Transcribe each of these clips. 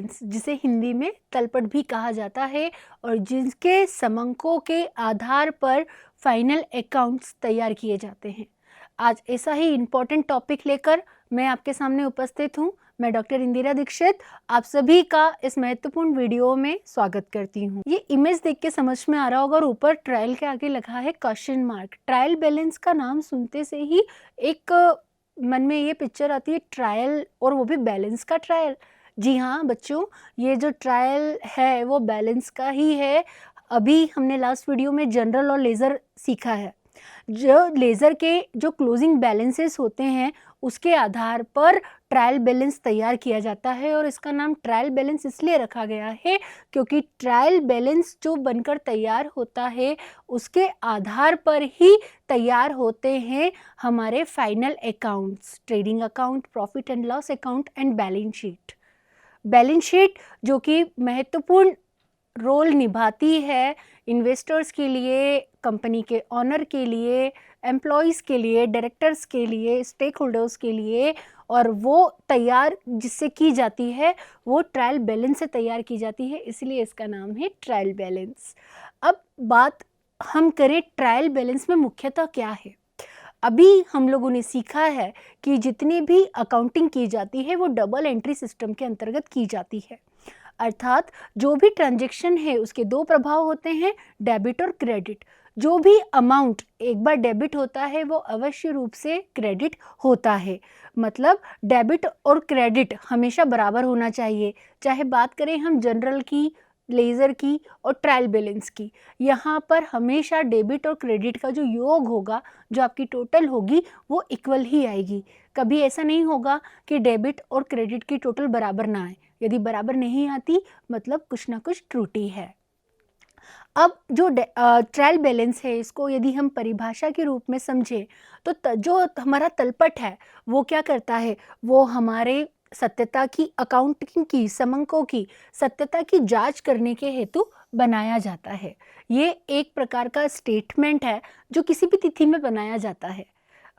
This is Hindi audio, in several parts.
बैलेंस, जिसे हिंदी में तलपट भी कहा जाता है और जिसके समंकों के आधार पर फाइनल अकाउंट्स तैयार किए जाते हैं। आज ऐसा ही इम्पोर्टेंट टॉपिक लेकर मैं आपके सामने उपस्थित हूँ। मैं डॉक्टर इंदिरा दीक्षित आप सभी का इस महत्वपूर्ण वीडियो में स्वागत करती हूँ। ये इमेज देख के समझ में आ रहा होगा और ऊपर ट्रायल के आगे लिखा है क्वेश्चन मार्क। ट्रायल बैलेंस का नाम सुनते से ही एक मन में ये पिक्चर आती है, ट्रायल, और वो भी बैलेंस का ट्रायल। जी हाँ बच्चों, ये जो ट्रायल है वो बैलेंस का ही है। अभी हमने लास्ट वीडियो में जनरल और लेज़र सीखा है। जो लेज़र के जो क्लोजिंग बैलेंसेस होते हैं उसके आधार पर ट्रायल बैलेंस तैयार किया जाता है और इसका नाम ट्रायल बैलेंस इसलिए रखा गया है क्योंकि ट्रायल बैलेंस जो बनकर तैयार होता है उसके आधार पर ही तैयार होते हैं हमारे final accounts, trading account, profit and loss account and balance sheet. Balance sheet जो कि महत्वपूर्ण रोल निभाती है इन्वेस्टर्स के लिए, कंपनी के ऑनर के लिए, एम्प्लॉयज़ के लिए, डायरेक्टर्स के लिए, स्टेक होल्डर्स के लिए, और वो तैयार जिससे की जाती है वो ट्रायल बैलेंस से तैयार की जाती है, इसलिए इसका नाम है ट्रायल बैलेंस। अब बात हम करें ट्रायल बैलेंस में मुख्यतः क्या है। अभी हम लोगों ने सीखा है कि जितनी भी अकाउंटिंग की जाती है वो डबल एंट्री सिस्टम के अंतर्गत की जाती है, अर्थात जो भी ट्रांजैक्शन है उसके दो प्रभाव होते हैं, डेबिट और क्रेडिट। जो भी अमाउंट एक बार डेबिट होता है वो अवश्य रूप से क्रेडिट होता है, मतलब डेबिट और क्रेडिट हमेशा बराबर होना चाहिए। चाहे बात करें हम जनरल की, लेज़र की और ट्रायल बैलेंस की, यहाँ पर हमेशा डेबिट और क्रेडिट का जो योग होगा, जो आपकी टोटल होगी वो इक्वल ही आएगी। कभी ऐसा नहीं होगा कि डेबिट और क्रेडिट की टोटल बराबर ना आए। यदि बराबर नहीं आती मतलब कुछ ना कुछ त्रुटि है। अब जो ट्रायल बैलेंस है इसको यदि हम परिभाषा के रूप में समझें तो जो हमारा तलपट है वो क्या करता है, वो हमारे सत्यता की, अकाउंटिंग की, समंकों की सत्यता की जांच करने के हेतु बनाया जाता है। ये एक प्रकार का स्टेटमेंट है जो किसी भी तिथि में बनाया जाता है।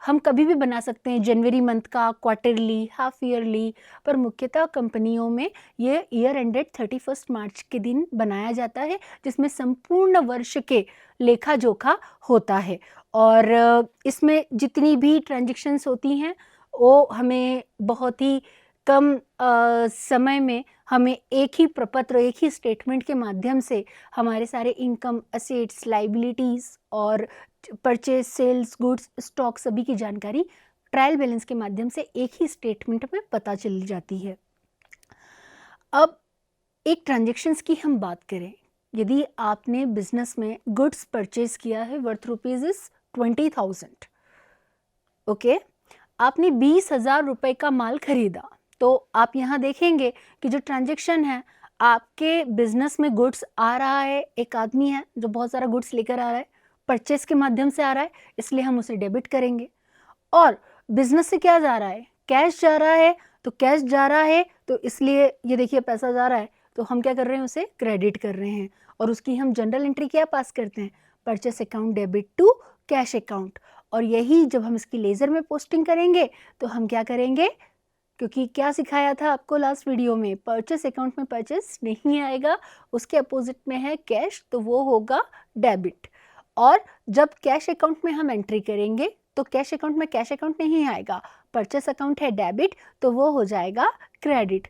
हम कभी भी बना सकते हैं, जनवरी मंथ का, क्वार्टरली, हाफ ईयरली, पर मुख्यतः कंपनियों में ये ईयर एंडेड 31 मार्च के दिन बनाया जाता है, जिसमें संपूर्ण वर्ष के लेखा जोखा होता है। और इसमें जितनी भी ट्रांजैक्शंस होती हैं वो हमें बहुत ही कम समय में हमें एक ही प्रपत्र, एक ही स्टेटमेंट के माध्यम से हमारे सारे इनकम, असेट्स, लाइबिलिटीज़ और परचेज, सेल्स, गुड्स, स्टॉक सभी की जानकारी ट्रायल बैलेंस के माध्यम से एक ही स्टेटमेंट में पता चल जाती है। अब एक ट्रांजैक्शंस की हम बात करें, यदि आपने बिजनेस में गुड्स परचेज किया है वर्थ ₹20,000, ओके, आपने 20,000 रुपए का माल खरीदा, तो आप यहाँ देखेंगे कि जो ट्रांजैक्शन है, आपके बिजनेस में गुड्स आ रहा है, एक आदमी है जो बहुत सारा गुड्स लेकर आ रहा है, परचेस के माध्यम से आ रहा है, इसलिए हम उसे डेबिट करेंगे। और बिजनेस से क्या जा रहा है, कैश जा रहा है, तो कैश जा रहा है तो इसलिए ये देखिए पैसा जा रहा है, तो हम क्या कर रहे हैं, उसे क्रेडिट कर रहे हैं और उसकी हम जनरल एंट्री क्या पास करते हैं, purchase account debit to cash account. और यही जब हम इसकी लेज़र में पोस्टिंग करेंगे तो हम क्या करेंगे, क्योंकि क्या सिखाया था आपको लास्ट वीडियो में, परचेस अकाउंट में परचेस नहीं आएगा, उसके अपोजिट में है कैश, तो वो होगा डेबिट। और जब कैश अकाउंट में हम एंट्री करेंगे तो कैश अकाउंट में कैश अकाउंट नहीं आएगा, परचेस अकाउंट है डेबिट, तो वो हो जाएगा क्रेडिट।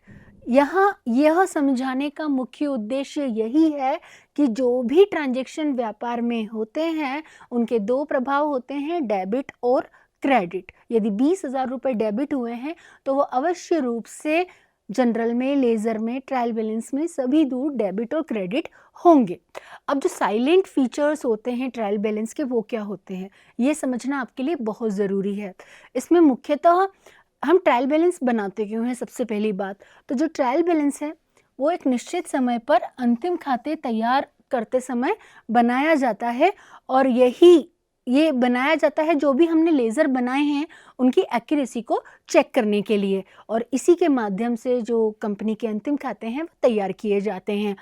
यहाँ यह समझाने का मुख्य उद्देश्य यही है कि जो भी ट्रांजैक्शन व्यापार में होते हैं उनके दो प्रभाव होते हैं, डेबिट और क्रेडिट। यदि 20,000 रुपये डेबिट हुए हैं तो वो अवश्य रूप से जनरल में, लेज़र में, ट्रायल बैलेंस में सभी दूर डेबिट और क्रेडिट होंगे। अब जो साइलेंट फीचर्स होते हैं ट्रायल बैलेंस के वो क्या होते हैं, ये समझना आपके लिए बहुत ज़रूरी है। इसमें मुख्यतः हम ट्रायल बैलेंस बनाते क्यों हैं, सबसे पहली बात तो जो ट्रायल बैलेंस है वो एक निश्चित समय पर अंतिम खाते तैयार करते समय बनाया जाता है और ये बनाया जाता है जो भी हमने लेज़र बनाए हैं उनकी एक्यूरेसी को चेक करने के लिए, और इसी के माध्यम से जो कंपनी के अंतिम खाते हैं वो तैयार किए जाते हैं।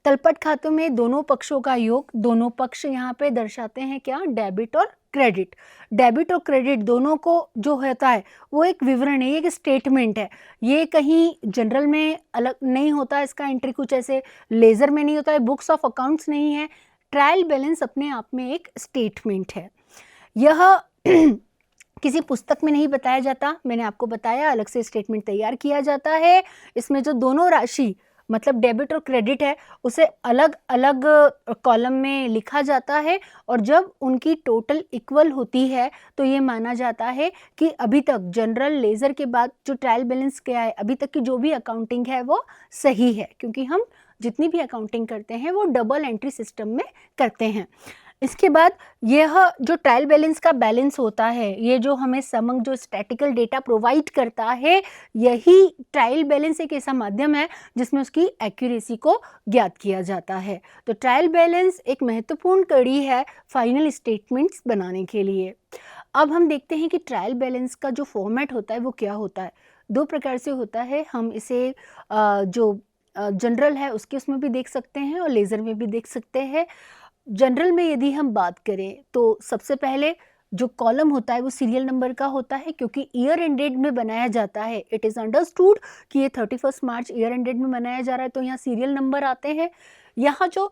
तलपट खातों में दोनों पक्षों का योग, दोनों पक्ष यहाँ पे दर्शाते हैं क्या, डेबिट और क्रेडिट। डेबिट और क्रेडिट दोनों को जो होता है वो एक विवरण है, ये एक स्टेटमेंट है। ये कहीं जनरल में अलग नहीं होता, इसका एंट्री कुछ ऐसे लेज़र में नहीं होता है, बुक्स ऑफ अकाउंट्स नहीं है। ट्रायल बैलेंस अपने आप में एक स्टेटमेंट है। यह किसी पुस्तक में नहीं बताया जाता, मैंने आपको बताया अलग से स्टेटमेंट तैयार किया जाता है। इसमें जो दोनों राशि मतलब डेबिट और क्रेडिट है उसे अलग अलग कॉलम में लिखा जाता है, और जब उनकी टोटल इक्वल होती है तो ये माना जाता है कि अभी तक जनरल लेज़र के बाद जो ट्रायल बैलेंस क्या है, अभी तक की जो भी अकाउंटिंग है वो सही है, क्योंकि हम जितनी भी अकाउंटिंग करते हैं वो डबल एंट्री सिस्टम में करते हैं। इसके बाद यह जो ट्रायल बैलेंस का बैलेंस होता है, ये जो हमें समग्र जो स्टैटिकल डेटा प्रोवाइड करता है, यही ट्रायल बैलेंस एक ऐसा माध्यम है जिसमें उसकी एक्यूरेसी को ज्ञात किया जाता है। तो ट्रायल बैलेंस एक महत्वपूर्ण कड़ी है फाइनल स्टेटमेंट्स बनाने के लिए। अब हम देखते हैं कि ट्रायल बैलेंस का जो फॉर्मेट होता है वो क्या होता है। दो प्रकार से होता है, हम इसे जो जनरल है उसके उसमें भी देख सकते हैं और लेज़र में भी देख सकते हैं। जनरल में यदि हम बात करें तो सबसे पहले जो कॉलम होता है वो सीरियल नंबर का होता है, क्योंकि ईयर एंड डेट में बनाया जाता है। इट इज़ अंडरस्टूड कि ये 31 मार्च ईयर एंड डेट में बनाया जा रहा है, तो यहाँ सीरियल नंबर आते हैं। यहाँ जो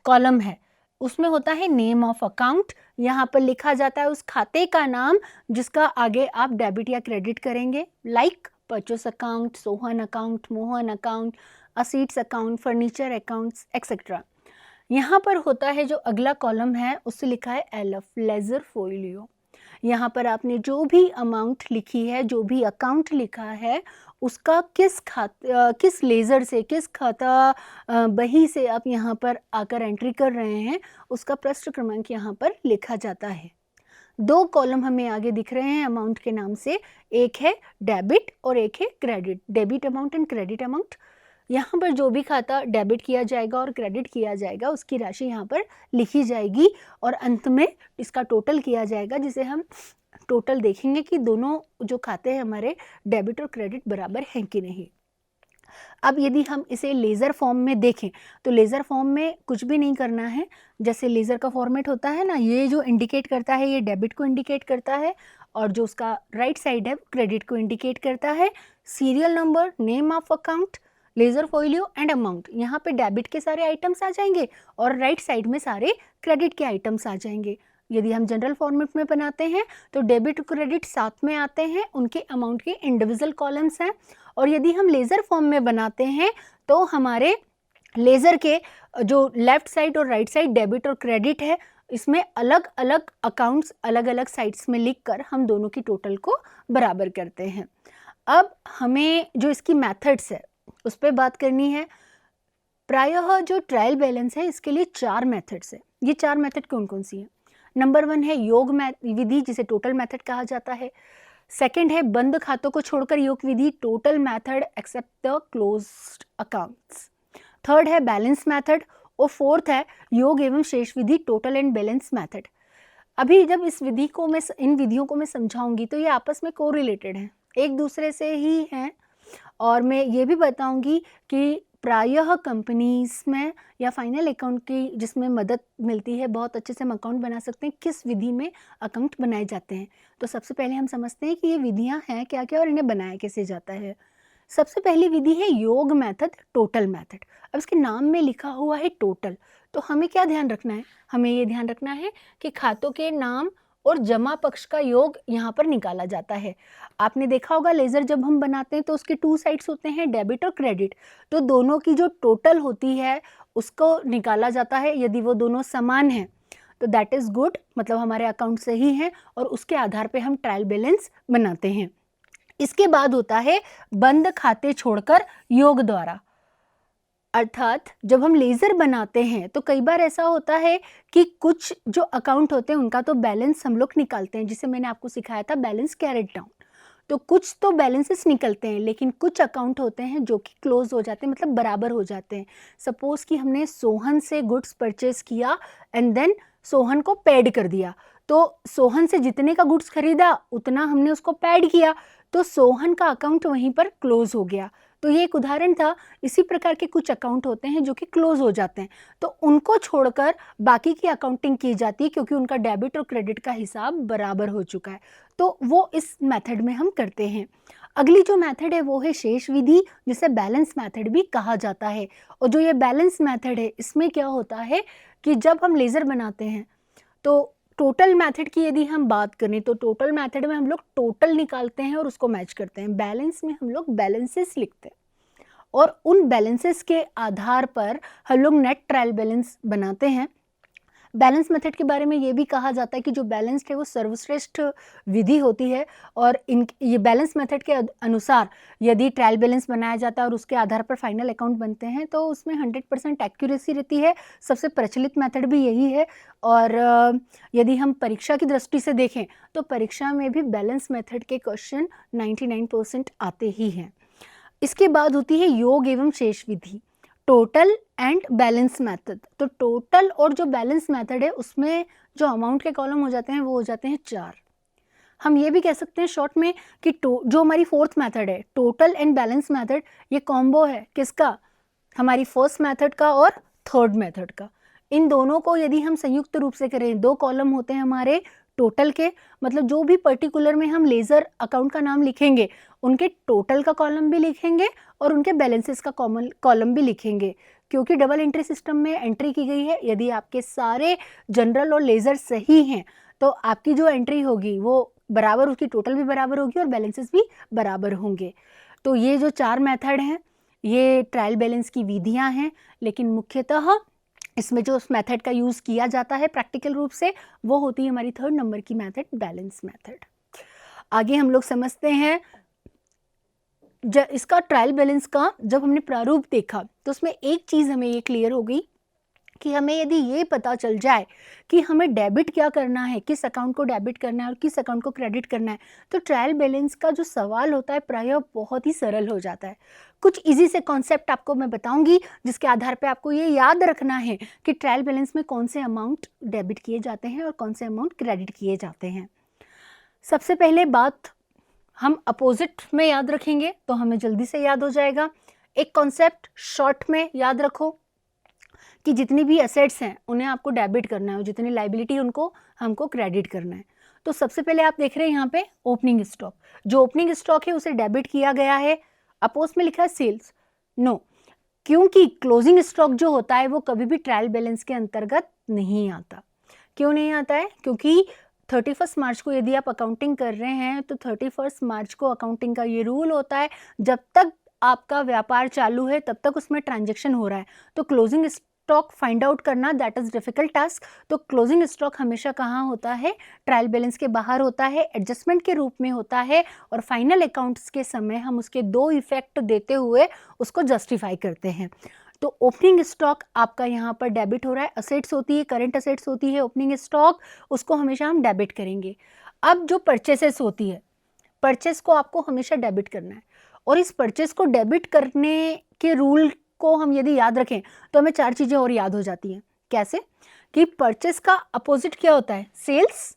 कॉलम है उसमें होता है नेम ऑफ अकाउंट, यहाँ पर लिखा जाता है उस खाते का नाम जिसका आगे आप डेबिट या क्रेडिट करेंगे, like purchase account, Sohan account, Mohan account, assets account, furniture accounts etcetera. यहाँ पर होता है जो अगला कॉलम है उससे लिखा है LF, लेजर फोलियो। यहाँ पर आपने जो भी अमाउंट लिखी है, जो भी अकाउंट लिखा है, उसका किस लेज़र से, किस खाता बही से आप यहाँ पर आकर एंट्री कर रहे हैं, उसका पृष्ठ क्रमांक यहाँ पर लिखा जाता है। दो कॉलम हमें आगे दिख रहे हैं अमाउंट के नाम से, एक है डेबिट और एक है credit, debit amount and credit amount. यहाँ पर जो भी खाता डेबिट किया जाएगा और क्रेडिट किया जाएगा उसकी राशि यहाँ पर लिखी जाएगी और अंत में इसका टोटल किया जाएगा, जिसे हम टोटल देखेंगे कि दोनों जो खाते हैं हमारे डेबिट और क्रेडिट बराबर हैं कि नहीं। अब यदि हम इसे लेज़र फॉर्म में देखें तो लेज़र फॉर्म में कुछ भी नहीं करना है। जैसे लेज़र का फॉर्मेट होता है ना, ये जो इंडिकेट करता है ये डेबिट को इंडिकेट करता है, और जो उसका राइट साइड है क्रेडिट को इंडिकेट करता है। Serial number, name of account, laser folio and amount, यहाँ पे डेबिट के सारे आइटम्स आ जाएंगे और राइट साइड में सारे क्रेडिट के आइटम्स आ जाएंगे। यदि हम जनरल फॉर्मेट में बनाते हैं तो डेबिट क्रेडिट साथ में आते हैं, उनके अमाउंट के इंडिविजुअल कॉलम्स हैं। और यदि हम लेज़र फॉर्म में बनाते हैं तो हमारे लेज़र के जो लेफ़्ट साइड और राइट साइड डेबिट और क्रेडिट है, इसमें अलग अलग अकाउंट्स अलग अलग साइड्स में लिखकर हम दोनों की टोटल को बराबर करते हैं। अब हमें जो इसकी मेथड्स है उस पर बात करनी है। प्रायः जो ट्रायल बैलेंस है इसके लिए 4 मेथड्स है। ये 4 मेथड कौन कौन सी हैं? नंबर 1 है योग विधि, जिसे टोटल मेथड कहा जाता है। सेकंड है बंद खातों को छोड़कर योग विधि, total method except the closed accounts. Third है बैलेंस मेथड, और फोर्थ है योग एवं शेष विधि, टोटल एंड बैलेंस मेथड। अभी जब इन विधियों को मैं समझाऊंगी तो ये आपस में कोरिलेटेड हैं, एक दूसरे से ही हैं। और मैं ये भी बताऊंगी कि प्रायः कंपनीज में या फाइनल अकाउंट की जिसमें मदद मिलती है, बहुत अच्छे से हम अकाउंट बना सकते हैं, किस विधि में अकाउंट बनाए जाते हैं। तो सबसे पहले हम समझते हैं कि ये विधियां हैं क्या क्या और इन्हें बनाया कैसे जाता है। सबसे पहली विधि है योग मेथड, टोटल मेथड। अब इसके नाम में लिखा हुआ है टोटल, तो हमें क्या ध्यान रखना है? हमें ये ध्यान रखना है कि खातों के नाम और जमा पक्ष का योग यहाँ पर निकाला जाता है। आपने देखा होगा लेज़र जब हम बनाते हैं तो उसके 2 साइड्स होते हैं, डेबिट और क्रेडिट, तो दोनों की जो टोटल होती है उसको निकाला जाता है। यदि वो दोनों समान हैं तो दैट इज़ गुड, मतलब हमारे अकाउंट सही हैं, और उसके आधार पे हम ट्रायल बैलेंस बनाते हैं। इसके बाद होता है बंद खाते छोड़कर योग द्वारा, अर्थात जब हम लेज़र बनाते हैं तो कई बार ऐसा होता है कि कुछ जो अकाउंट होते हैं उनका तो बैलेंस हम लोग निकालते हैं, जिसे मैंने आपको सिखाया था बैलेंस कैरेट डाउन। तो कुछ तो बैलेंसेस निकलते हैं, लेकिन कुछ अकाउंट होते हैं जो कि क्लोज हो जाते हैं, मतलब बराबर हो जाते हैं। सपोज कि हमने सोहन से गुड्स परचेज किया एंड देन सोहन को पेड कर दिया, तो सोहन से जितने का गुड्स खरीदा उतना हमने उसको पेड किया, तो सोहन का अकाउंट वहीं पर क्लोज हो गया। तो ये एक उदाहरण था। इसी प्रकार के कुछ अकाउंट होते हैं जो कि क्लोज हो जाते हैं, तो उनको छोड़कर बाकी की अकाउंटिंग की जाती है क्योंकि उनका डेबिट और क्रेडिट का हिसाब बराबर हो चुका है, तो वो इस मेथड में हम करते हैं। अगली जो मेथड है वो है शेष विधि, जिसे बैलेंस मेथड भी कहा जाता है। और जो ये बैलेंस मेथड है, इसमें क्या होता है कि जब हम लेज़र बनाते हैं तो टोटल मेथड की यदि हम बात करें तो टोटल मेथड में हम लोग टोटल निकालते हैं और उसको मैच करते हैं। बैलेंस में हम लोग बैलेंसेस लिखते हैं और उन बैलेंसेस के आधार पर हम लोग नेट ट्रायल बैलेंस बनाते हैं। बैलेंस मेथड के बारे में ये भी कहा जाता है कि जो बैलेंस्ड है वो सर्वश्रेष्ठ विधि होती है, और ये बैलेंस मेथड के अनुसार यदि ट्रायल बैलेंस बनाया जाता है और उसके आधार पर फाइनल अकाउंट बनते हैं तो उसमें 100% एक्यूरेसी रहती है। सबसे प्रचलित मेथड भी यही है। और यदि हम परीक्षा की दृष्टि से देखें तो परीक्षा में भी बैलेंस मेथड के क्वेश्चन 99% आते ही हैं। इसके बाद होती है योग एवं शेष विधि, टोटल एंड बैलेंस मेथड। तो टोटल और जो बैलेंस मेथड है उसमें जो अमाउंट के कॉलम हो जाते हैं वो हो जाते हैं 4। हम ये भी कह सकते हैं शॉर्ट में कि जो हमारी फोर्थ मेथड है टोटल एंड बैलेंस मेथड, ये कॉम्बो है किसका, हमारी फर्स्ट मेथड का और थर्ड मेथड का। इन दोनों को यदि हम संयुक्त रूप से करें, 2 कॉलम होते हैं हमारे टोटल के, मतलब जो भी पर्टिकुलर में हम लेज़र अकाउंट का नाम लिखेंगे उनके टोटल का कॉलम भी लिखेंगे और उनके बैलेंसेस का कॉलम भी लिखेंगे, क्योंकि डबल एंट्री सिस्टम में एंट्री की गई है। यदि आपके सारे जनरल और लेज़र सही हैं तो आपकी जो एंट्री होगी वो बराबर, उसकी टोटल भी बराबर होगी और बैलेंसेस भी बराबर होंगे। तो ये जो 4 मेथड हैं ये ट्रायल बैलेंस की विधियां हैं, लेकिन मुख्यतः इसमें जो उस मेथड का यूज़ किया जाता है प्रैक्टिकल रूप से वो होती है हमारी 3rd नंबर की मेथड, बैलेंस मेथड। आगे हम लोग समझते हैं इसका ट्रायल बैलेंस का जब हमने प्रारूप देखा तो उसमें एक चीज़ हमें ये क्लियर हो गई कि हमें यदि ये पता चल जाए कि हमें डेबिट क्या करना है, किस अकाउंट को डेबिट करना है और किस अकाउंट को क्रेडिट करना है, तो ट्रायल बैलेंस का जो सवाल होता है प्रायः बहुत ही सरल हो जाता है। कुछ इजी से कॉन्सेप्ट आपको मैं बताऊंगी जिसके आधार पे आपको ये याद रखना है कि ट्रायल बैलेंस में कौन से अमाउंट डेबिट किए जाते हैं और कौन से अमाउंट क्रेडिट किए जाते हैं। सबसे पहले बात हम अपोजिट में याद रखेंगे तो हमें जल्दी से याद हो जाएगा। एक कॉन्सेप्ट शॉर्ट में याद रखो कि जितनी भी एसेट्स हैं उन्हें आपको डेबिट करना है और जितनी लाइबिलिटी उनको हमको क्रेडिट करना है। तो सबसे पहले आप देख रहे हैं यहाँ पे ओपनिंग स्टॉक, जो ओपनिंग स्टॉक है उसे डेबिट किया गया है। अपोज में लिखा है सेल्स, नो, क्योंकि क्लोजिंग स्टॉक जो होता है वो कभी भी ट्रायल बैलेंस के अंतर्गत नहीं आता। क्यों नहीं आता है? क्योंकि 31 मार्च को यदि आप अकाउंटिंग कर रहे हैं तो 31 मार्च को अकाउंटिंग का ये रूल होता है, जब तक आपका व्यापार चालू है तब तक उसमें ट्रांजैक्शन हो रहा है। तो क्लोजिंग स्टॉक फाइंड आउट करना दैट इज डिफिकल्ट टास्क। तो क्लोजिंग स्टॉक हमेशा कहाँ होता है? ट्रायल बैलेंस के बाहर होता है, एडजस्टमेंट के रूप में होता है, और फाइनल अकाउंट्स के समय हम उसके 2 इफेक्ट देते हुए उसको जस्टिफाई करते हैं। तो ओपनिंग स्टॉक आपका यहाँ पर डेबिट हो रहा है, असेट्स होती है, करंट असेट्स होती है ओपनिंग स्टॉक, उसको हमेशा हम डेबिट करेंगे। अब जो परचेसेस होती है, परचेस को आपको हमेशा डेबिट करना है, और इस परचेस को डेबिट करने के रूल को हम यदि याद रखें तो हमें 4 चीजें और याद हो जाती हैं। कैसे? कि परचेस का अपोजिट क्या होता है? सेल्स,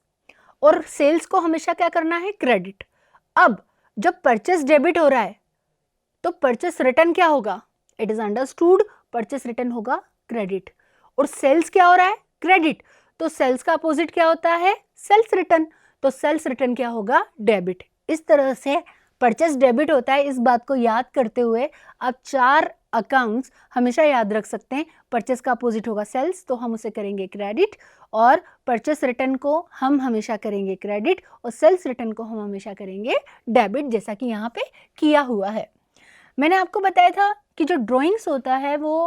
और सेल्स को हमेशा क्या करना है? क्रेडिट। अब जब परचेस डेबिट हो रहा है तो परचेस रिटर्न क्या होगा? It is understood, purchase return होगा क्रेडिट। और सेल्स क्या हो रहा है? क्रेडिट। तो सेल्स का अपोजिट क्या होता है? Sales return. तो सेल्स रिटर्न क्या होगा? डेबिट। इस तरह से परचेस डेबिट होता है। इस बात को याद करते हुए आप 4 अकाउंट्स हमेशा याद रख सकते हैं। परचेस का अपोजिट होगा सेल्स, तो हम उसे करेंगे क्रेडिट, और परचेस रिटर्न को हम हमेशा करेंगे क्रेडिट, और सेल्स रिटर्न को हम हमेशा करेंगे डेबिट, जैसा कि यहाँ पे किया हुआ है। मैंने आपको बताया था कि जो ड्राइंग्स होता है वो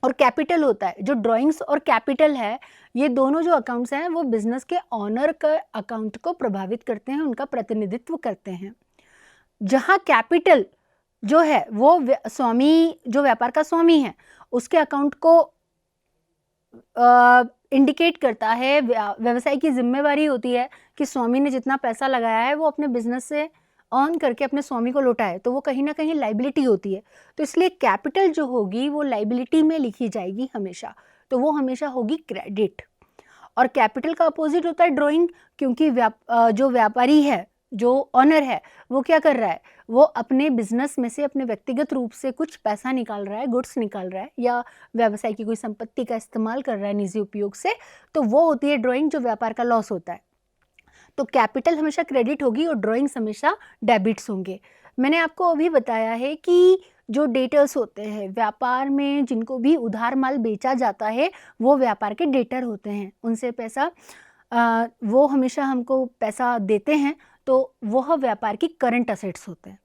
और कैपिटल होता है, जो ड्राइंग्स और कैपिटल है, ये दोनों जो अकाउंट्स हैं वो बिजनेस के ऑनर का अकाउंट को प्रभावित करते हैं, उनका प्रतिनिधित्व करते हैं। जहां कैपिटल जो है वो स्वामी, जो व्यापार का स्वामी है, उसके अकाउंट को इंडिकेट करता है। व्यवसाय की जिम्मेवारी होती है कि स्वामी ने जितना पैसा लगाया है वो अपने बिजनेस से अर्न करके अपने स्वामी को लौटाए, तो वो कहीं ना कहीं लाइबिलिटी होती है। तो इसलिए कैपिटल जो होगी वो लाइबिलिटी में लिखी जाएगी हमेशा, तो वो हमेशा होगी क्रेडिट। और कैपिटल का अपोजिट होता है ड्राइंग, क्योंकि जो व्यापारी है, जो ऑनर है वो क्या कर रहा है, वो अपने बिजनेस में से अपने व्यक्तिगत रूप से कुछ पैसा निकाल रहा है, गुड्स निकाल रहा है या व्यवसाय की कोई संपत्ति का इस्तेमाल कर रहा है निजी उपयोग से, तो वो होती है ड्राइंग जो व्यापार का लॉस होता है। तो कैपिटल हमेशा क्रेडिट होगी और ड्राइंग्स हमेशा डेबिट्स होंगे। मैंने आपको अभी बताया है कि जो डेटर्स होते हैं व्यापार में, जिनको भी उधार माल बेचा जाता है वो व्यापार के डेटर होते हैं, उनसे पैसा वो हमेशा हमको पैसा देते हैं, तो वह व्यापार की करंट असेट्स होते हैं।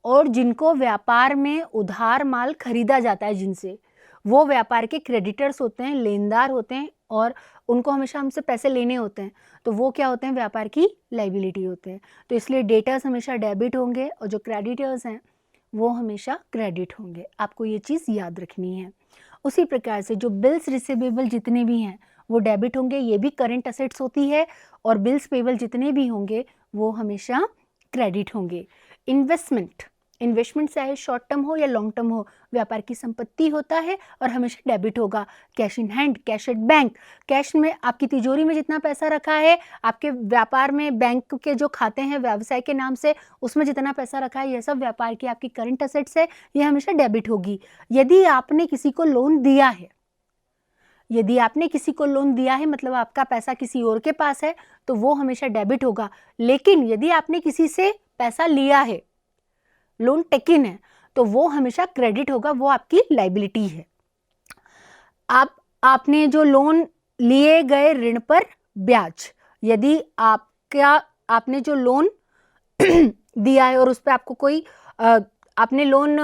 और जिनको व्यापार में उधार माल खरीदा जाता है जिनसे, वो व्यापार के क्रेडिटर्स होते हैं, लेनदार होते हैं, और उनको हमेशा हमसे पैसे लेने होते हैं, तो वो क्या होते हैं, व्यापार की लाइबिलिटी होते हैं। तो इसलिए डेटर्स हमेशा डेबिट होंगे और जो क्रेडिटर्स हैं वो हमेशा क्रेडिट होंगे। आपको ये चीज़ याद रखनी है। उसी प्रकार से जो बिल्स रिसीवेबल जितने भी हैं वो डेबिट होंगे, ये भी करंट असेट्स होती है, और बिल्स पेबल जितने भी होंगे वो हमेशा क्रेडिट होंगे। इन्वेस्टमेंट चाहे शॉर्ट टर्म हो या लॉन्ग टर्म हो, व्यापार की संपत्ति होता है और हमेशा डेबिट होगा। Cash in hand, cash at bank, cash में आपकी तिजोरी में जितना पैसा रखा है, आपके व्यापार में बैंक के जो खाते हैं व्यवसाय के नाम से उसमें जितना पैसा रखा है, यह सब व्यापार की आपकी करंट असेट्स है, ये हमेशा डेबिट होगी। यदि आपने किसी को लोन दिया है, मतलब आपका पैसा किसी और के पास है, तो वो हमेशा डेबिट होगा। लेकिन यदि आपने किसी से पैसा लिया है, लोन टेकिन है, तो वो हमेशा क्रेडिट होगा, वो आपकी लाइबिलिटी है। आपने जो लोन लिए गए ऋण पर ब्याज, यदि आपने जो लोन दिया है और उस पर आपको कोई आपने लोन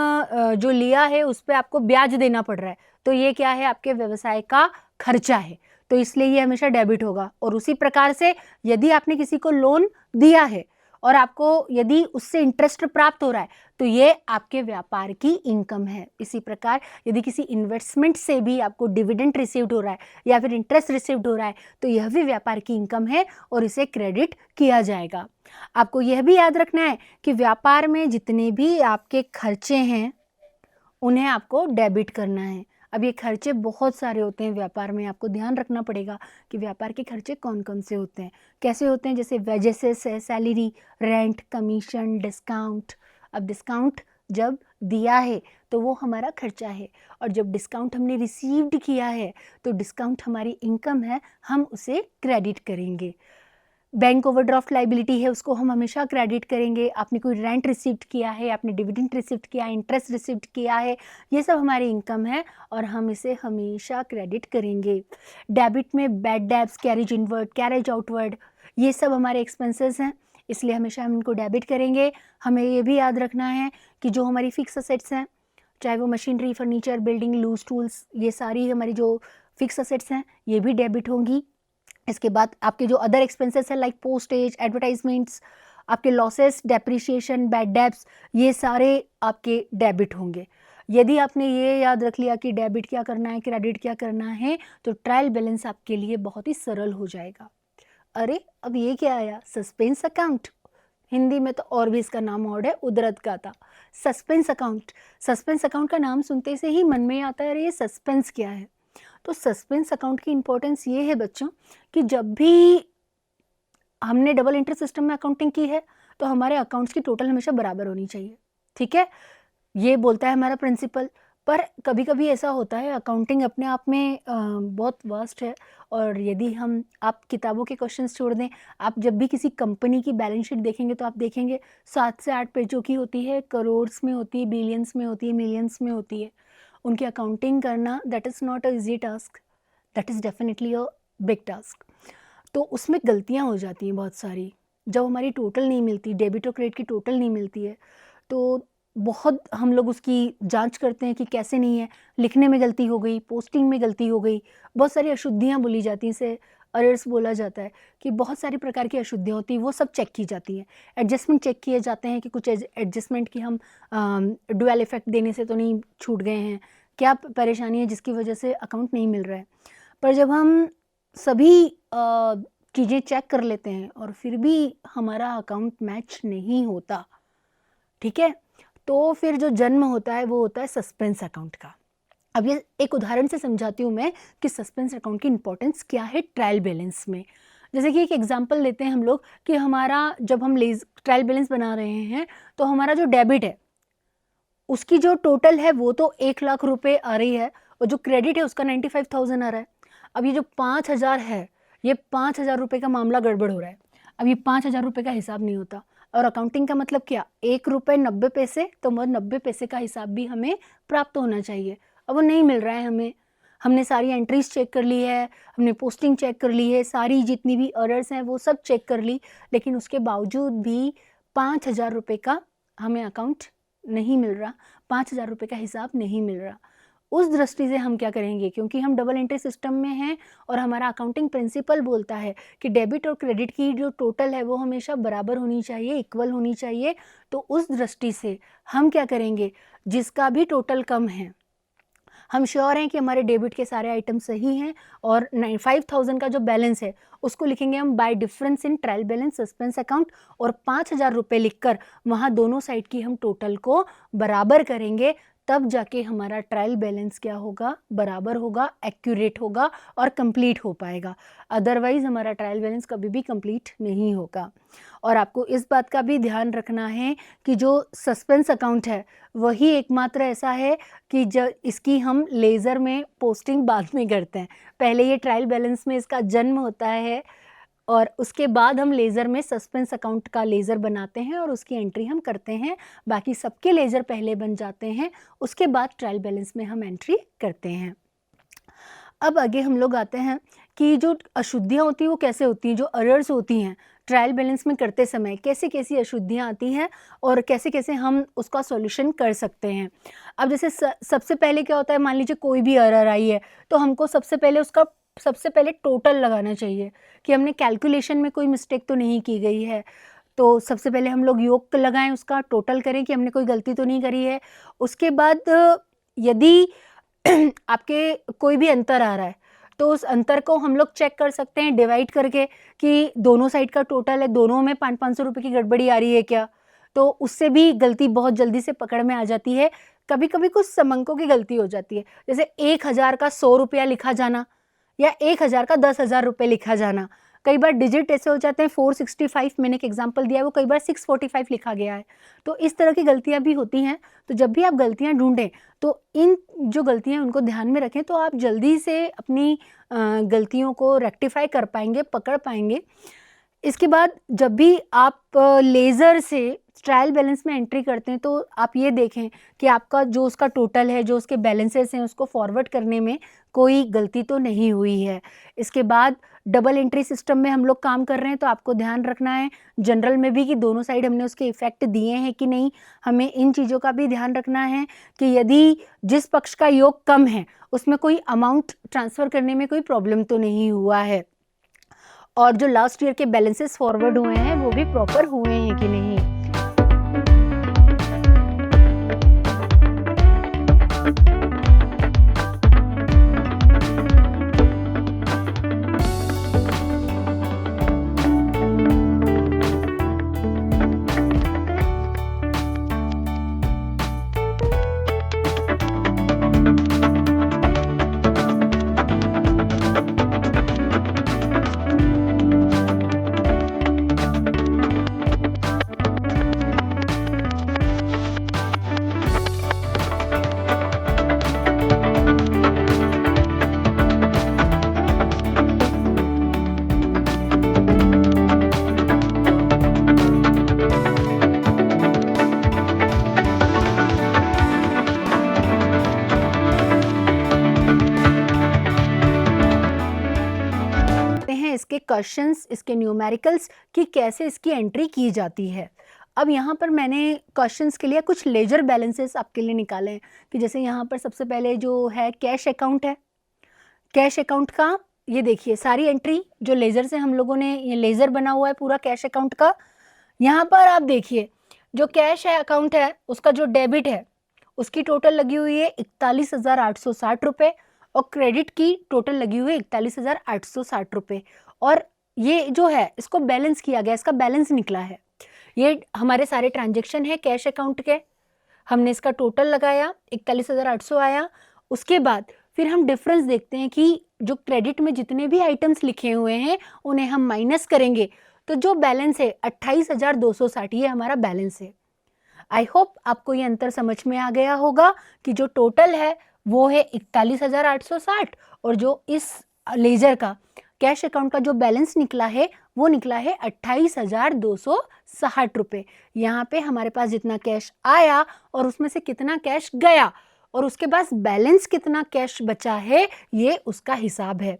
जो लिया है उस पर आपको ब्याज देना पड़ रहा है, तो ये क्या है, आपके व्यवसाय का खर्चा है, तो इसलिए ये हमेशा डेबिट होगा। और उसी प्रकार से यदि आपने किसी को लोन दिया है और आपको यदि उससे इंटरेस्ट प्राप्त हो रहा है, तो ये आपके व्यापार की इनकम है। इसी प्रकार यदि किसी इन्वेस्टमेंट से भी आपको डिविडेंड रिसीव्ड हो रहा है या फिर इंटरेस्ट रिसीव्ड हो रहा है, तो यह भी व्यापार की इनकम है और इसे क्रेडिट किया जाएगा। आपको यह भी याद रखना है कि व्यापार में जितने भी आपके खर्चे हैं उन्हें आपको डेबिट करना है। अब ये खर्चे बहुत सारे होते हैं व्यापार में, आपको ध्यान रखना पड़ेगा कि व्यापार के खर्चे कौन कौन से होते हैं, कैसे होते हैं। जैसे वेजेसेस है, सैलरी, रेंट, कमीशन, डिस्काउंट। अब डिस्काउंट जब दिया है तो वो हमारा खर्चा है, और जब डिस्काउंट हमने रिसीव्ड किया है तो डिस्काउंट हमारी इनकम है, हम उसे क्रेडिट करेंगे। बैंक ओवरड्राफ्ट लाइबिलिटी है, उसको हम हमेशा क्रेडिट करेंगे। आपने कोई रेंट रिसीव्ड किया है, आपने डिविडेंड रिसीव्ड किया है, इंटरेस्ट रिसीव्ड किया है, ये सब हमारी इनकम है और हम इसे हमेशा क्रेडिट करेंगे। डेबिट में bad debts, carriage inward, carriage outward, ये सब हमारे एक्सपेंसेस हैं, इसलिए हमेशा हम इनको डेबिट करेंगे। हमें ये भी याद रखना है कि जो हमारी फिक्स असेट्स हैं, चाहे वो machinery, furniture, building, loose tools, ये सारी हमारी जो फिक्स असेट्स हैं ये भी डेबिट होंगी। इसके बाद आपके जो अदर एक्सपेंसेस है लाइक पोस्टेज, एडवर्टाइजमेंट्स, आपके लॉसेस, डेप्रिसिएशन, बैड डेब्ट्स, ये सारे आपके डेबिट होंगे। यदि आपने ये याद रख लिया कि डेबिट क्या करना है, क्रेडिट क्या करना है, तो ट्रायल बैलेंस आपके लिए बहुत ही सरल हो जाएगा। अरे अब ये क्या आया, सस्पेंस अकाउंट। हिंदी में तो और भी इसका नाम और है, उदरत का था, सस्पेंस अकाउंट। सस्पेंस अकाउंट का नाम सुनते से ही मन में आता है अरे ये सस्पेंस क्या है। तो सस्पेंस अकाउंट की इंपॉर्टेंस ये है बच्चों कि जब भी हमने डबल एंट्री सिस्टम में अकाउंटिंग की है तो हमारे अकाउंट्स की टोटल हमेशा बराबर होनी चाहिए, ठीक है, ये बोलता है हमारा प्रिंसिपल। पर कभी कभी ऐसा होता है, अकाउंटिंग अपने आप में बहुत वास्ट है, और यदि आप किताबों के क्वेश्चंस छोड़ दें, आप जब भी किसी कंपनी की बैलेंस शीट देखेंगे तो आप देखेंगे 7 से 8 पेजों की होती है, करोड़्स में होती है, बिलियंस में होती है, मिलियंस में होती है। उनकी अकाउंटिंग करना that is not a easy task, that is definitely a big task. तो उसमें गलतियां हो जाती हैं बहुत सारी, जब हमारी टोटल नहीं मिलती, डेबिट और क्रेडिट की टोटल नहीं मिलती है, तो बहुत हम लोग उसकी जांच करते हैं कि कैसे नहीं है, लिखने में गलती हो गई, पोस्टिंग में गलती हो गई, बहुत सारी अशुद्धियाँ बोली जाती हैं, इसे अरर्स बोला जाता है कि बहुत सारी प्रकार की अशुद्धियाँ होती हैं, वो सब चेक की जाती हैं। एडजस्टमेंट चेक किए जाते हैं कि कुछ एडजस्टमेंट की हम डुअल इफेक्ट देने से तो नहीं छूट गए हैं, क्या परेशानी है जिसकी वजह से अकाउंट नहीं मिल रहा है। पर जब हम सभी चीज़ें चेक कर लेते हैं और फिर भी हमारा अकाउंट मैच नहीं होता, ठीक है, तो फिर जो जन्म होता है वो होता है सस्पेंस अकाउंट का। अब ये एक उदाहरण से समझाती हूँ मैं कि सस्पेंस अकाउंट की इंपॉर्टेंस क्या है ट्रायल बैलेंस में। जैसे कि एक एग्जांपल लेते हैं हम लोग कि हमारा जब हम ट्रायल बैलेंस बना रहे हैं तो हमारा जो डेबिट है उसकी जो टोटल है वो तो 1 लाख रुपए आ रही है और जो क्रेडिट है उसका 95,000 आ रहा है। अब ये जो 5,000 है, ये 5,000 रुपये का मामला गड़बड़ हो रहा है। अब ये 5,000 रुपये का हिसाब नहीं होता और अकाउंटिंग का मतलब क्या, 1 रुपये 90 पैसे, तो 90 पैसे का हिसाब भी हमें प्राप्त होना चाहिए। अब वो नहीं मिल रहा है हमें। हमने सारी एंट्रीज चेक कर ली है, हमने पोस्टिंग चेक कर ली है, सारी जितनी भी एरर्स हैं वो सब चेक कर ली, लेकिन उसके बावजूद भी 5,000 रुपये का हमें अकाउंट नहीं मिल रहा, 5,000 रुपये का हिसाब नहीं मिल रहा। उस दृष्टि से हम क्या करेंगे, क्योंकि हम डबल एंट्री सिस्टम में हैं और हमारा अकाउंटिंग प्रिंसिपल बोलता है कि डेबिट और क्रेडिट की जो टोटल है वो हमेशा बराबर होनी चाहिए, इक्वल होनी चाहिए। तो उस दृष्टि से हम क्या करेंगे, जिसका भी टोटल कम है, हम श्योर हैं कि हमारे डेबिट के सारे आइटम सही हैं और 5,000 का जो बैलेंस है उसको लिखेंगे हम bye difference in trial balance suspense account, और 5,000 रुपये लिखकर वहाँ दोनों साइड की हम टोटल को बराबर करेंगे, तब जाके हमारा ट्रायल बैलेंस क्या होगा, बराबर होगा, एक्यूरेट होगा और कंप्लीट हो पाएगा। अदरवाइज हमारा ट्रायल बैलेंस कभी भी कंप्लीट नहीं होगा। और आपको इस बात का भी ध्यान रखना है कि जो सस्पेंस अकाउंट है वही एकमात्र ऐसा है कि जब इसकी हम लेज़र में पोस्टिंग बाद में करते हैं, पहले ये ट्रायल बैलेंस में इसका जन्म होता है और उसके बाद हम लेज़र में सस्पेंस अकाउंट का लेज़र बनाते हैं और उसकी एंट्री हम करते हैं। बाकी सबके लेज़र पहले बन जाते हैं, उसके बाद ट्रायल बैलेंस में हम एंट्री करते हैं। अब आगे हम लोग आते हैं कि जो अशुद्धियाँ होती हैं वो कैसे होती हैं, जो एरर्स होती हैं ट्रायल बैलेंस में करते समय कैसी कैसी अशुद्धियाँ आती हैं और कैसे कैसे हम उसका सॉल्यूशन कर सकते हैं। अब जैसे सबसे पहले क्या होता है, मान लीजिए कोई भी एरर आई है तो हमको सबसे पहले टोटल लगाना चाहिए कि हमने कैलकुलेशन में कोई मिस्टेक तो नहीं की गई है। तो सबसे पहले हम लोग योग लगाएं, उसका टोटल करें कि हमने कोई गलती तो नहीं करी है। उसके बाद यदि आपके कोई भी अंतर आ रहा है तो उस अंतर को हम लोग चेक कर सकते हैं डिवाइड करके कि दोनों साइड का टोटल है, दोनों में 500-500 रुपये की गड़बड़ी आ रही है क्या, तो उससे भी गलती बहुत जल्दी से पकड़ में आ जाती है। कभी कभी कुछ समंकों की गलती हो जाती है, जैसे 1,000 का 100 रुपया लिखा जाना या 1,000 का 10,000 रुपये लिखा जाना। कई बार डिजिट ऐसे हो जाते हैं 465, मैंने एक एग्जांपल दिया है, वो कई बार 645 लिखा गया है। तो इस तरह की गलतियां भी होती हैं। तो जब भी आप गलतियां ढूंढें तो इन जो गलतियां उनको ध्यान में रखें, तो आप जल्दी से अपनी गलतियों को रेक्टिफाई कर पाएंगे, पकड़ पाएंगे। इसके बाद जब भी आप लेज़र से ट्रायल बैलेंस में एंट्री करते हैं तो आप ये देखें कि आपका जो उसका टोटल है, जो उसके बैलेंसेस हैं, उसको फॉरवर्ड करने में कोई गलती तो नहीं हुई है। इसके बाद डबल एंट्री सिस्टम में हम लोग काम कर रहे हैं तो आपको ध्यान रखना है जनरल में भी कि दोनों साइड हमने उसके इफ़ेक्ट दिए हैं कि नहीं। हमें इन चीज़ों का भी ध्यान रखना है कि यदि जिस पक्ष का योग कम है उसमें कोई अमाउंट ट्रांसफ़र करने में कोई प्रॉब्लम तो नहीं हुआ है, और जो लास्ट ईयर के बैलेंसेस फॉरवर्ड हुए हैं वो भी प्रॉपर हुए हैं कि नहीं। इसके क्वेश्चंस, इसके न्यूमेरिकल्स कि कैसे इसकी एंट्री की जाती है। अब यहाँ पर मैंने क्वेश्चंस के लिए कुछ लेजर बैलेंसेस आपके लिए निकाले हैं कि जैसे यहाँ पर सबसे पहले जो है कैश अकाउंट है। कैश अकाउंट का ये देखिए सारी एंट्री जो लेज़र से हम लोगों ने, ये लेज़र बना हुआ है पूरा कैश अकाउंट का। यहाँ पर आप देखिए जो कैश है अकाउंट है उसका जो डेबिट है उसकी टोटल लगी हुई है 41,860 रुपये और क्रेडिट की टोटल लगी हुई है 41,860 रुपये। और ये जो है इसको बैलेंस किया गया, इसका बैलेंस निकला है। ये हमारे सारे ट्रांजेक्शन है कैश अकाउंट के, हमने इसका टोटल लगाया 41,800 आया। उसके बाद फिर हम डिफरेंस देखते हैं कि जो क्रेडिट में जितने भी आइटम्स लिखे हुए हैं उन्हें हम माइनस करेंगे तो जो बैलेंस है 28,260 ये हमारा बैलेंस है। आई होप आपको ये अंतर समझ में आ गया होगा कि जो टोटल है वो है 41,860 और जो इस लेजर का कैश अकाउंट का जो बैलेंस निकला है वो निकला है 28,260 रुपये। यहाँ पे हमारे पास जितना कैश आया और उसमें से कितना कैश गया और उसके पास बैलेंस कितना कैश बचा है ये उसका हिसाब है।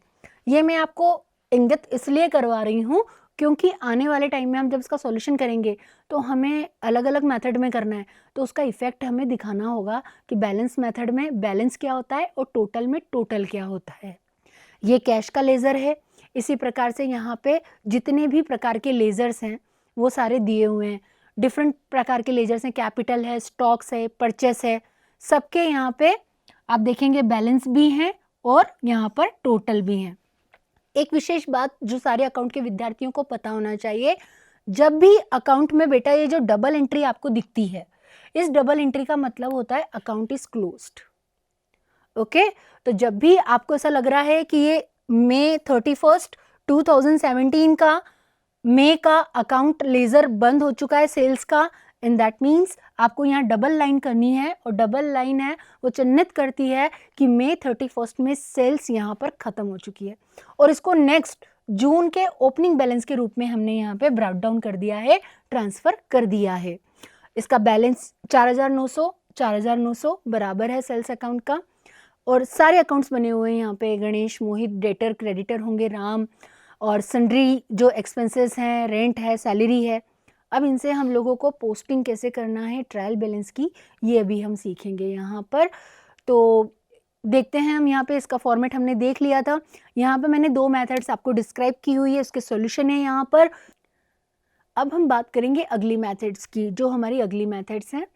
ये मैं आपको इंगित इसलिए करवा रही हूँ क्योंकि आने वाले टाइम में हम जब इसका सॉल्यूशन करेंगे तो हमें अलग अलग मेथड में करना है तो उसका इफेक्ट हमें दिखाना होगा कि बैलेंस मेथड में बैलेंस क्या होता है और टोटल में टोटल क्या होता है। ये कैश का लेज़र है। इसी प्रकार से यहाँ पे जितने भी प्रकार के लेज़र्स हैं वो सारे दिए हुए हैं। डिफरेंट प्रकार के लेज़र्स हैं, कैपिटल है, स्टॉक्स है, परचेस है, सबके यहाँ पे आप देखेंगे बैलेंस भी हैं और यहाँ पर टोटल भी हैं। एक विशेष बात जो सारे अकाउंट के विद्यार्थियों को पता होना चाहिए, जब भी अकाउंट में बेटा ये जो डबल एंट्री आपको दिखती है, इस डबल एंट्री का मतलब होता है अकाउंट इज क्लोज्ड। ओके, तो जब भी आपको ऐसा लग रहा है कि ये मई 31, 2017 का मई का अकाउंट लेजर बंद हो चुका है सेल्स का, इन दैट मीन्स आपको यहाँ डबल लाइन करनी है और डबल लाइन है वो चिन्हित करती है कि मई 31 में सेल्स यहाँ पर खत्म हो चुकी है और इसको नेक्स्ट जून के ओपनिंग बैलेंस के रूप में हमने यहाँ पे ब्राउट डाउन कर दिया है, ट्रांसफर कर दिया है। इसका बैलेंस 4,900 बराबर है सेल्स अकाउंट का और सारे अकाउंट्स बने हुए हैं यहाँ पे। गणेश, मोहित डेटर क्रेडिटर होंगे, राम और सन्ड्री जो एक्सपेंसेस हैं, रेंट है, सैलरी है। अब इनसे हम लोगों को पोस्टिंग कैसे करना है ट्रायल बैलेंस की, ये अभी हम सीखेंगे यहाँ पर। तो देखते हैं हम यहाँ पे, इसका फॉर्मेट हमने देख लिया था। यहाँ पे मैंने 2 मेथड्स आपको डिस्क्राइब की हुई है, इसके सॉल्यूशन है यहाँ पर। अब हम बात करेंगे अगली मेथड्स की। जो हमारी अगली मेथड्स हैं,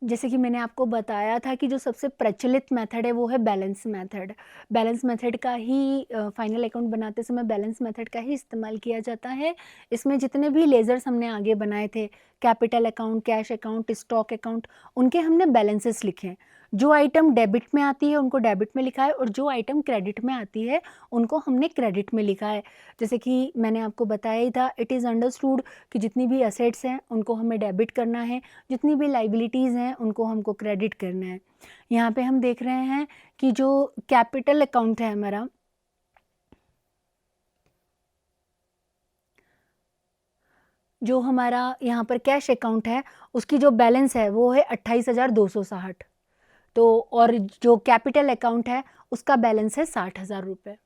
जैसे कि मैंने आपको बताया था कि जो सबसे प्रचलित मेथड है वो है बैलेंस मेथड। बैलेंस मेथड का ही फाइनल अकाउंट बनाते समय बैलेंस मेथड का ही इस्तेमाल किया जाता है। इसमें जितने भी लेजर्स हमने आगे बनाए थे, capital account, cash account, stock account, उनके हमने बैलेंसेस लिखे हैं। जो आइटम डेबिट में आती है उनको डेबिट में लिखा है और जो आइटम क्रेडिट में आती है उनको हमने क्रेडिट में लिखा है। जैसे कि मैंने आपको बताया ही था, इट इज़ अंडरस्टूड कि जितनी भी एसेट्स हैं उनको हमें डेबिट करना है, जितनी भी लाइबिलिटीज़ हैं उनको हमको क्रेडिट करना है। यहाँ पे हम देख रहे हैं कि जो कैपिटल अकाउंट है हमारा, जो हमारा यहाँ पर कैश अकाउंट है उसकी जो बैलेंस है वो है 28,260। तो और जो कैपिटल अकाउंट है उसका बैलेंस है 60,000 रुपये।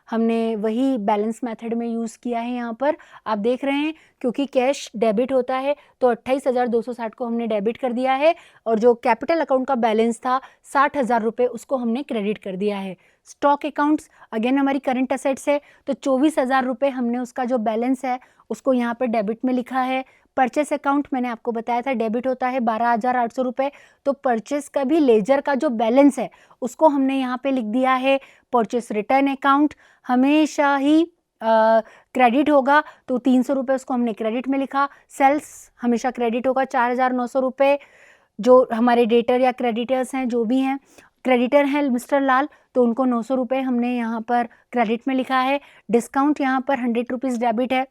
हमने वही बैलेंस मेथड में यूज़ किया है यहाँ पर। आप देख रहे हैं क्योंकि कैश डेबिट होता है तो 28,260 को हमने डेबिट कर दिया है और जो कैपिटल अकाउंट का बैलेंस था 60,000 रुपये उसको हमने क्रेडिट कर दिया है। स्टॉक अकाउंट्स अगेन हमारी करंट असेट्स है तो 24,000 रुपये हमने उसका जो बैलेंस है उसको यहाँ पर डेबिट में लिखा है। परचेस अकाउंट मैंने आपको बताया था डेबिट होता है 12,800 रुपये, तो परचेस का भी लेजर का जो बैलेंस है उसको हमने यहाँ पे लिख दिया है। परचेस रिटर्न अकाउंट हमेशा ही क्रेडिट होगा तो 300 रुपये उसको हमने क्रेडिट में लिखा। सेल्स हमेशा क्रेडिट होगा 4,900 रुपये। जो हमारे डेटर या क्रेडिटर्स हैं, जो भी हैं, क्रेडिटर हैं मिस्टर लाल, तो उनको 900 रुपये हमने यहाँ पर क्रेडिट में लिखा है। डिस्काउंट यहाँ पर 100 रुपीज़ डेबिट है।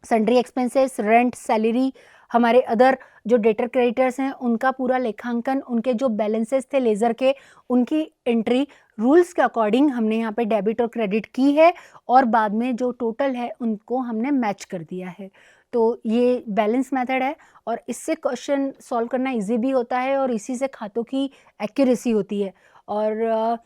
सन्ड्री एक्सपेंसेस, रेंट, सैलरी, हमारे अदर जो डेटर क्रेडिटर्स हैं उनका पूरा लेखांकन, उनके जो बैलेंसेस थे लेज़र के, उनकी एंट्री रूल्स के अकॉर्डिंग हमने यहाँ पे डेबिट और क्रेडिट की है और बाद में जो टोटल है उनको हमने मैच कर दिया है। तो ये बैलेंस मेथड है और इससे क्वेश्चन सॉल्व करना इजी भी होता है और इसी से खातों की एक्यूरेसी होती है। और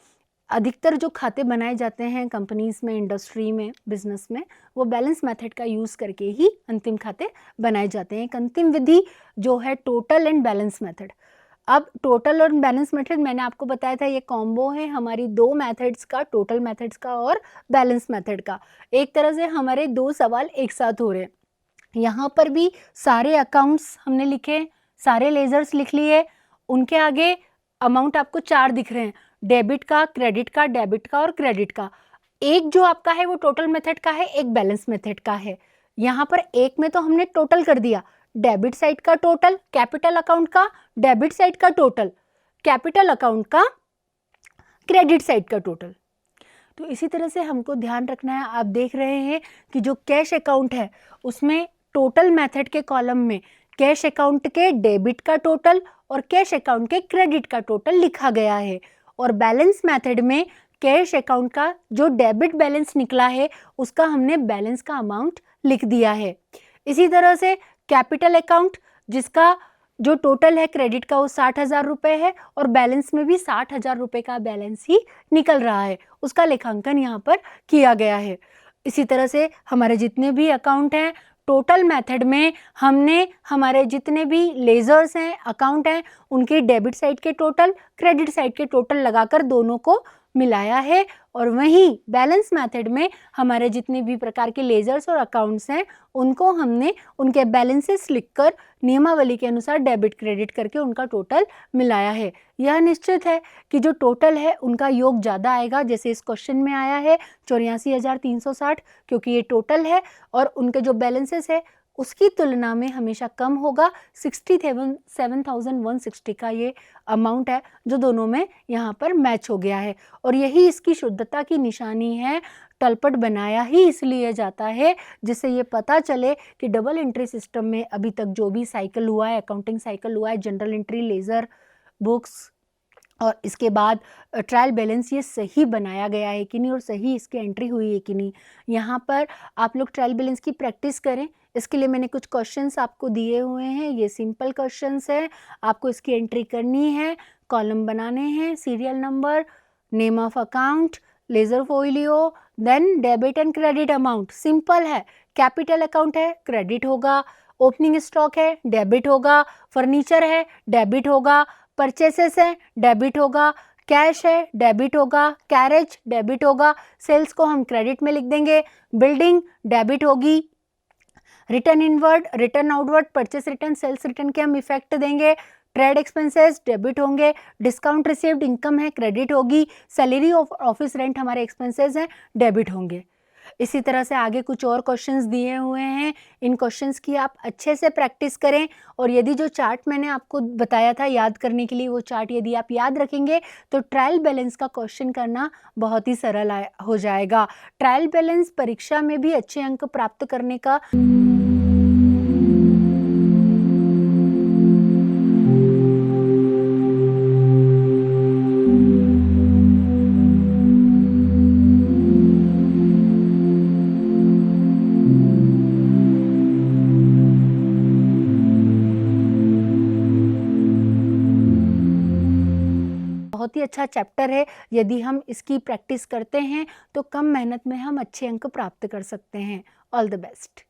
अधिकतर जो खाते बनाए जाते हैं कंपनीज़ में, इंडस्ट्री में, बिजनेस में, वो बैलेंस मेथड का यूज़ करके ही अंतिम खाते बनाए जाते हैं। एक अंतिम विधि जो है टोटल एंड बैलेंस मेथड। अब टोटल और बैलेंस मेथड मैंने आपको बताया था ये कॉम्बो है हमारी 2 मेथड्स का, टोटल मेथड्स का और बैलेंस मेथड का। एक तरह से हमारे 2 सवाल एक साथ हो रहे हैं। यहाँ पर भी सारे अकाउंट्स हमने लिखे, सारे लेजर्स लिख लिए, उनके आगे अमाउंट आपको 4 दिख रहे हैं, डेबिट का, क्रेडिट का, डेबिट का और क्रेडिट का। एक जो आपका है वो टोटल मेथड का है, एक बैलेंस मेथड का है। यहाँ पर एक में तो हमने टोटल कर दिया, डेबिट साइड का टोटल, कैपिटल अकाउंट का डेबिट साइड का टोटल, कैपिटल अकाउंट का क्रेडिट साइड का टोटल। तो इसी तरह से हमको ध्यान रखना है, आप देख रहे हैं कि जो कैश अकाउंट है उसमें टोटल मेथड के कॉलम में कैश अकाउंट के डेबिट का टोटल और कैश अकाउंट के क्रेडिट का टोटल लिखा गया है, और बैलेंस मेथड में कैश अकाउंट का जो डेबिट बैलेंस निकला है उसका हमने बैलेंस का अमाउंट लिख दिया है। इसी तरह से कैपिटल अकाउंट जिसका जो टोटल है क्रेडिट का वो 60,000 रुपये है और बैलेंस में भी 60,000 रुपये का बैलेंस ही निकल रहा है, उसका लेखांकन यहाँ पर किया गया है। इसी तरह से हमारे जितने भी अकाउंट हैं टोटल मेथड में हमने हमारे जितने भी लेजर्स हैं अकाउंट हैं उनके डेबिट साइड के टोटल क्रेडिट साइड के टोटल लगाकर दोनों को मिलाया है, और वहीं बैलेंस मेथड में हमारे जितने भी प्रकार के लेजर्स और अकाउंट्स हैं उनको हमने उनके बैलेंसेस लिखकर नियमावली के अनुसार डेबिट क्रेडिट करके उनका टोटल मिलाया है। यह निश्चित है कि जो टोटल है उनका योग ज़्यादा आएगा, जैसे इस क्वेश्चन में आया है 84,360, क्योंकि ये टोटल है और उनके जो बैलेंसेस है उसकी तुलना में हमेशा कम होगा। 67,160 का ये अमाउंट है जो दोनों में यहाँ पर मैच हो गया है, और यही इसकी शुद्धता की निशानी है। तलपट बनाया ही इसलिए जाता है जिससे ये पता चले कि डबल एंट्री सिस्टम में अभी तक जो भी साइकिल हुआ है, अकाउंटिंग साइकिल हुआ है, जनरल एंट्री, लेज़र, बुक्स और इसके बाद ट्रायल बैलेंस, ये सही बनाया गया है कि नहीं और सही इसकी एंट्री हुई है कि नहीं। यहाँ पर आप लोग ट्रायल बैलेंस की प्रैक्टिस करें। इसके लिए मैंने कुछ क्वेश्चंस आपको दिए हुए हैं, ये सिंपल क्वेश्चंस हैं। आपको इसकी एंट्री करनी है, कॉलम बनाने हैं, serial number, name of account, ledger folio, then debit and credit amount. Simple है। कैपिटल अकाउंट है, क्रेडिट होगा। ओपनिंग स्टॉक है, डेबिट होगा। फर्नीचर है, डेबिट होगा। परचेसेस है, डेबिट होगा। कैश है, डेबिट होगा। कैरेज, डेबिट होगा। सेल्स को हम क्रेडिट में लिख देंगे। बिल्डिंग, डेबिट होगी। Return inward, return outward, purchase return, sales return के हम इफेक्ट देंगे। ट्रेड एक्सपेंसेस डेबिट होंगे। डिस्काउंट रिसीव्ड इनकम है, क्रेडिट होगी। सैलरी ऑफ ऑफिस रेंट हमारे एक्सपेंसेस हैं, डेबिट होंगे। इसी तरह से आगे कुछ और क्वेश्चंस दिए हुए हैं, इन क्वेश्चंस की आप अच्छे से प्रैक्टिस करें, और यदि जो चार्ट मैंने आपको बताया था याद करने के लिए वो चार्ट यदि आप याद रखेंगे तो ट्रायल बैलेंस का क्वेश्चन करना बहुत ही सरल हो जाएगा। ट्रायल बैलेंस परीक्षा में भी अच्छे अंक प्राप्त करने का बहुत ही अच्छा चैप्टर है। यदि हम इसकी प्रैक्टिस करते हैं तो कम मेहनत में हम अच्छे अंक प्राप्त कर सकते हैं। All the best.